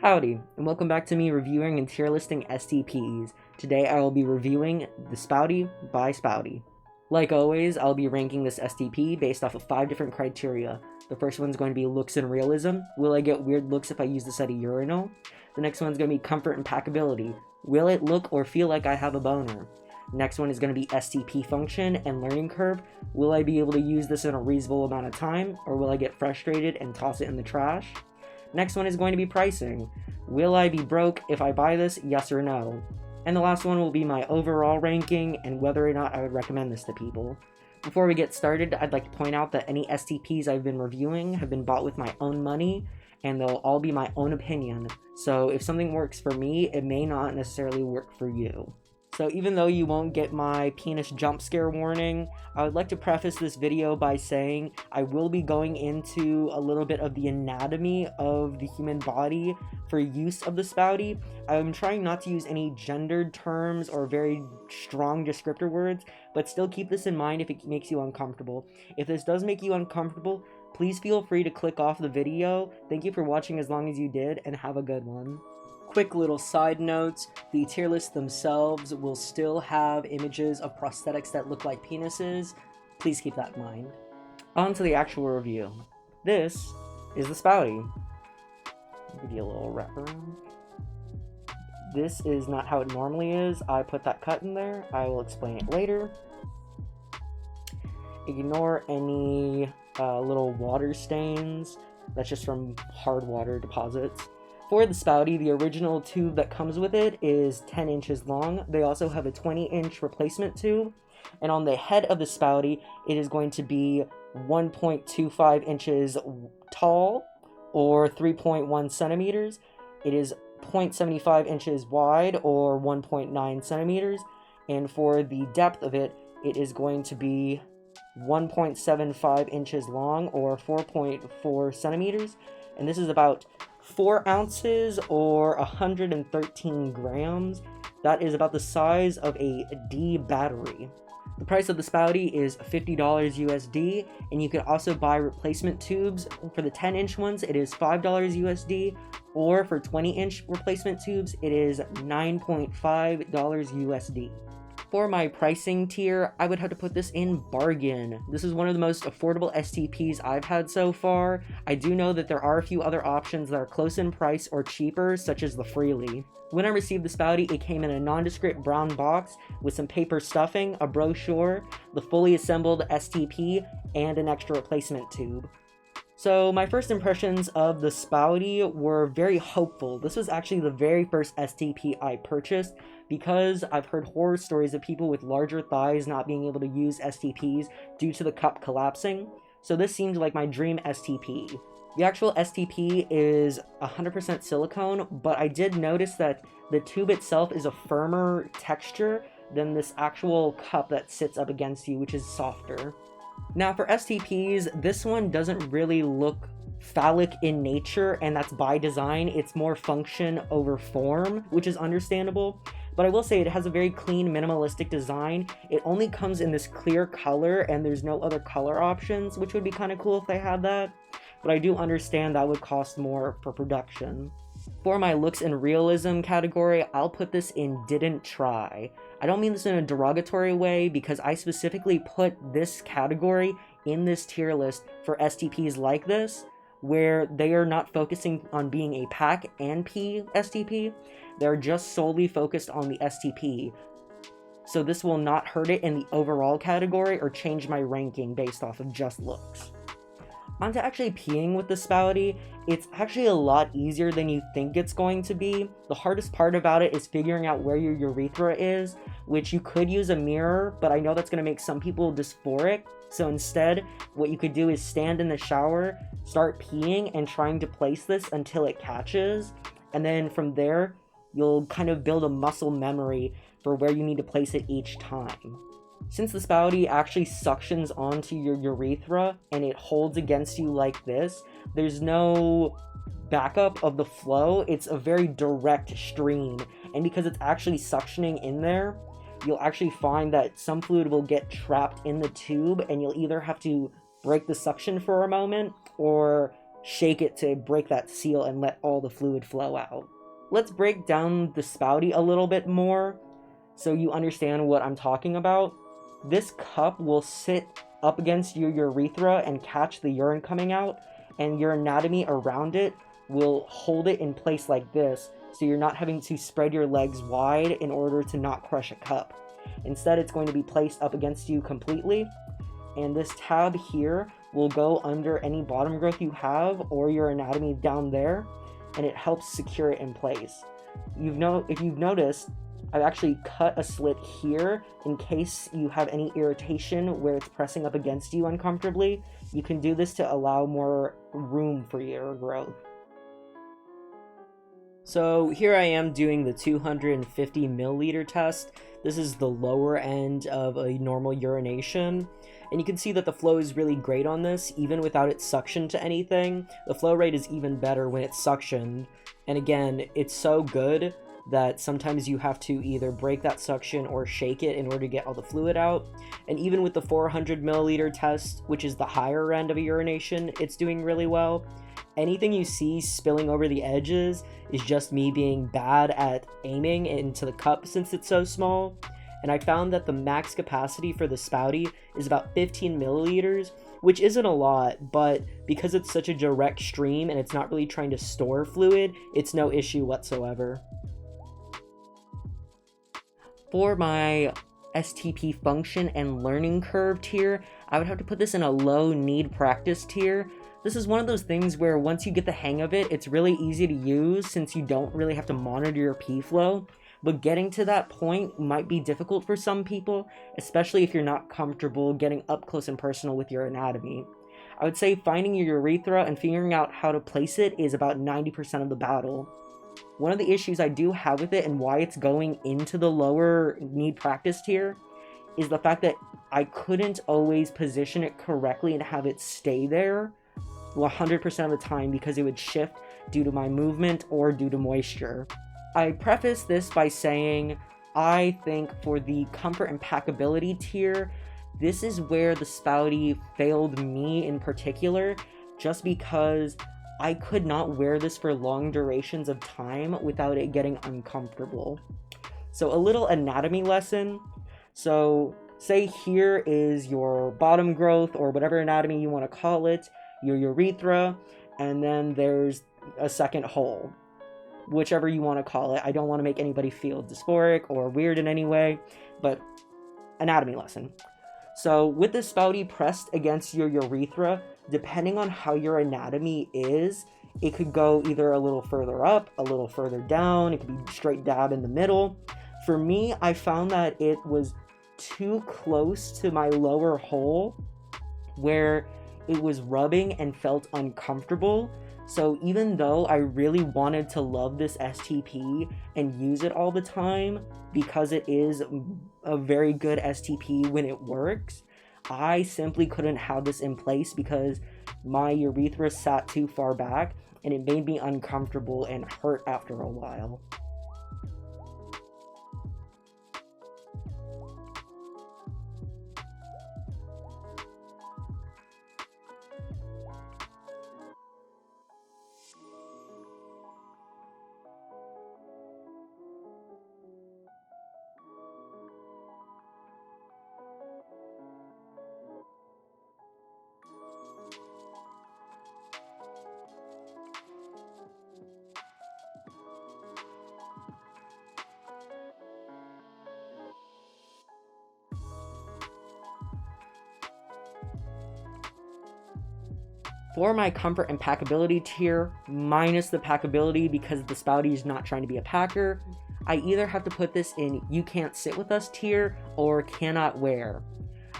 Howdy, and welcome back to me reviewing and tier listing STPs. Today I will be reviewing the Spouti by Spouti. Like always, I'll be ranking this STP based off of 5 different criteria. The first one's going to be looks and realism. Will I get weird looks if I use this at a urinal? The next one's going to be comfort and packability. Will it look or feel like I have a boner? Next one is going to be STP function and learning curve. Will I be able to use this in a reasonable amount of time, or will I get frustrated and toss it in the trash? Next one is going to be pricing. Will I be broke if I buy this, yes or no? And the last one will be my overall ranking and whether or not I would recommend this to people. Before we get started, I'd like to point out that any STPs I've been reviewing have been bought with my own money, and they'll all be my own opinion. So if something works for me, it may not necessarily work for you. So even though you won't get my penis jump scare warning, I would like to preface this video by saying I will be going into a little bit of the anatomy of the human body for use of the Spouti. I'm trying not to use any gendered terms or very strong descriptor words, but still keep this in mind if it makes you uncomfortable. If this does make you uncomfortable, please feel free to click off the video. Thank you for watching as long as you did, and have a good one. Quick little side notes, the tier lists themselves will still have images of prosthetics that look like penises. Please keep that in mind. On to the actual review. This is the Spouti. Give you a little wraparound. This is not how it normally is. I put that cut in there. I will explain it later. Ignore any little water stains. That's just from hard water deposits. For the Spouti, the original tube that comes with it is 10 inches long. They also have a 20-inch replacement tube. And on the head of the Spouti, it is going to be 1.25 inches tall, or 3.1 centimeters. It is 0.75 inches wide, or 1.9 centimeters. And for the depth of it, it is going to be 1.75 inches long, or 4.4 centimeters. And this is about 4 ounces or 113 grams. That is about the size of a D battery. The price of the Spouti is $50 USD, and you can also buy replacement tubes. For the 10-inch ones, it is $5 USD, or for 20-inch replacement tubes, it is $9.5 USD. For my pricing tier, I would have to put this in bargain. This is one of the most affordable STPs I've had so far. I do know that there are a few other options that are close in price or cheaper, such as the Freely. When I received the Spouti, it came in a nondescript brown box with some paper stuffing, a brochure, the fully assembled STP, and an extra replacement tube. So my first impressions of the Spouti were very hopeful. This was actually the very first STP I purchased, because I've heard horror stories of people with larger thighs not being able to use STPs due to the cup collapsing. So this seemed like my dream STP. The actual STP is 100% silicone, but I did notice that the tube itself is a firmer texture than this actual cup that sits up against you, which is softer. Now for STPs, this one doesn't really look phallic in nature, and that's by design. It's more function over form, which is understandable. But I will say it has a very clean, minimalistic design. It only comes in this clear color, and there's no other color options, which would be kind of cool if they had that. But I do understand that would cost more for production. For my looks and realism category, I'll put this in didn't try. I don't mean this in a derogatory way, because I specifically put this category in this tier list for STPs like this, where they are not focusing on being a pack and pee STP. They're just solely focused on the STP. So this will not hurt it in the overall category or change my ranking based off of just looks. Onto actually peeing with the Spouti, it's actually a lot easier than you think it's going to be. The hardest part about it is figuring out where your urethra is, which you could use a mirror, but I know that's going to make some people dysphoric. So instead, what you could do is stand in the shower, start peeing and trying to place this until it catches, and then from there, you'll kind of build a muscle memory for where you need to place it each time. Since the Spouti actually suctions onto your urethra and it holds against you like this, there's no backup of the flow. It's a very direct stream, and because it's actually suctioning in there, you'll actually find that some fluid will get trapped in the tube, and you'll either have to break the suction for a moment or shake it to break that seal and let all the fluid flow out. Let's break down the Spouti a little bit more so you understand what I'm talking about. This cup will sit up against your urethra and catch the urine coming out, and your anatomy around it will hold it in place like this, so you're not having to spread your legs wide in order to not crush a cup. Instead, it's going to be placed up against you completely, and this tab here will go under any bottom growth you have or your anatomy down there, and it helps secure it in place. If you've noticed, I've actually cut a slit here in case you have any irritation where it's pressing up against you uncomfortably. You can do this to allow more room for your growth. So here I am doing the 250 milliliter test. This is the lower end of a normal urination. And you can see that the flow is really great on this, even without it suction to anything. The flow rate is even better when it's suctioned. And again, it's so good that sometimes you have to either break that suction or shake it in order to get all the fluid out. And even with the 400 milliliter test, which is the higher end of a urination, it's doing really well. Anything you see spilling over the edges is just me being bad at aiming into the cup since it's so small. And I found that the max capacity for the Spouti is about 15 milliliters, which isn't a lot, but because it's such a direct stream and it's not really trying to store fluid, it's no issue whatsoever. For my STP function and learning curve tier, I would have to put this in a low need practice tier. This is one of those things where once you get the hang of it, it's really easy to use since you don't really have to monitor your pee flow. But getting to that point might be difficult for some people, especially if you're not comfortable getting up close and personal with your anatomy. I would say finding your urethra and figuring out how to place it is about 90% of the battle. One of the issues I do have with it and why it's going into the lower need practice tier is the fact that I couldn't always position it correctly and have it stay there 100% of the time because it would shift due to my movement or due to moisture. I preface this by saying I think for the comfort and packability tier, this is where the Spouti failed me in particular, just because I could not wear this for long durations of time without it getting uncomfortable. So a little anatomy lesson. So say here is your bottom growth or whatever anatomy you want to call it, your urethra, and then there's a second hole, whichever you want to call it. I don't want to make anybody feel dysphoric or weird in any way, but anatomy lesson. So with the Spouti pressed against your urethra, depending on how your anatomy is, it could go either a little further up, a little further down, it could be straight dab in the middle. For me, I found that it was too close to my lower hole where it was rubbing and felt uncomfortable. So even though I really wanted to love this STP and use it all the time because it is a very good STP when it works, I simply couldn't have this in place because my urethra sat too far back and it made me uncomfortable and hurt after a while. For my comfort and packability tier, minus the packability because the Spouti is not trying to be a packer, I either have to put this in you can't sit with us tier or cannot wear.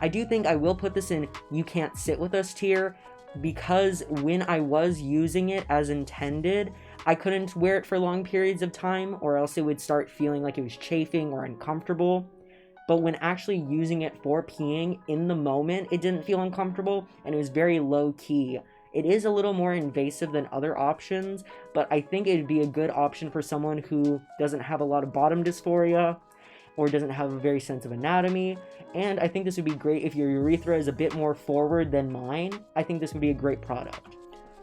I do think I will put this in you can't sit with us tier because when I was using it as intended, I couldn't wear it for long periods of time or else it would start feeling like it was chafing or uncomfortable. But when actually using it for peeing in the moment, it didn't feel uncomfortable and it was very low key. It is a little more invasive than other options, but I think it'd be a good option for someone who doesn't have a lot of bottom dysphoria or doesn't have a very sense of anatomy. And I think this would be great if your urethra is a bit more forward than mine. I think this would be a great product.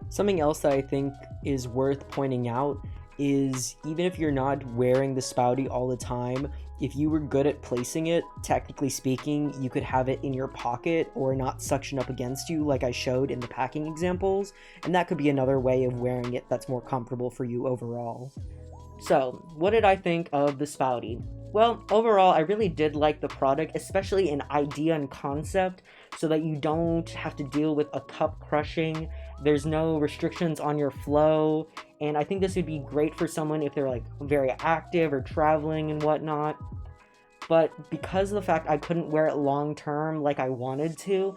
Something else that I think is worth pointing out is even if you're not wearing the Spouti all the time, if you were good at placing it, technically speaking, you could have it in your pocket or not suction up against you like I showed in the packing examples, and that could be another way of wearing it that's more comfortable for you overall. So, what did I think of the Spouti? Well, overall, I really did like the product, especially in idea and concept, so that you don't have to deal with a cup crushing. There's no restrictions on your flow, and I think this would be great for someone if they're like very active or traveling and whatnot. But because of the fact I couldn't wear it long term like I wanted to,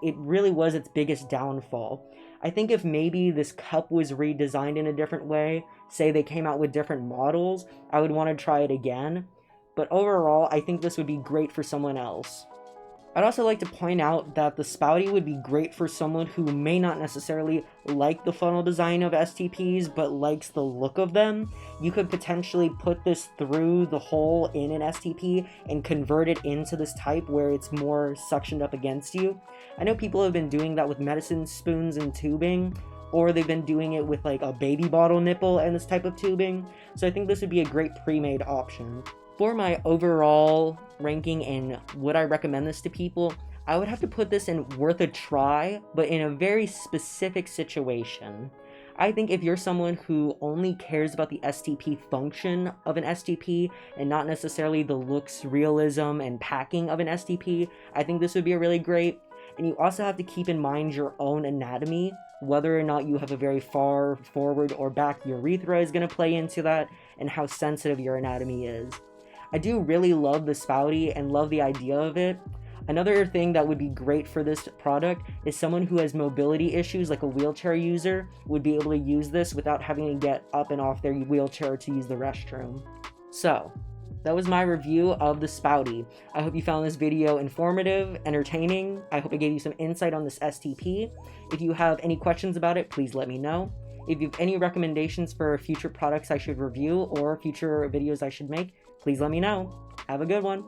it really was its biggest downfall. I think if maybe this cup was redesigned in a different way, say they came out with different models, I would want to try it again. But overall, I think this would be great for someone else. I'd also like to point out that the Spouti would be great for someone who may not necessarily like the funnel design of STPs, but likes the look of them. You could potentially put this through the hole in an STP and convert it into this type where it's more suctioned up against you. I know people have been doing that with medicine spoons and tubing, or they've been doing it with like a baby bottle nipple and this type of tubing, so I think this would be a great pre-made option. For my overall ranking and would I recommend this to people, I would have to put this in worth a try, but in a very specific situation. I think if you're someone who only cares about the STP function of an STP and not necessarily the looks, realism, and packing of an STP, I think this would be a really great. And you also have to keep in mind your own anatomy. Whether or not you have a very far forward or back urethra is going to play into that, and how sensitive your anatomy is. I do really love the Spouti and love the idea of it. Another thing that would be great for this product is someone who has mobility issues, like a wheelchair user, would be able to use this without having to get up and off their wheelchair to use the restroom. So, that was my review of the Spouti. I hope you found this video informative, entertaining. I hope it gave you some insight on this STP. If you have any questions about it, please let me know. If you have any recommendations for future products I should review or future videos I should make, please let me know. Have a good one.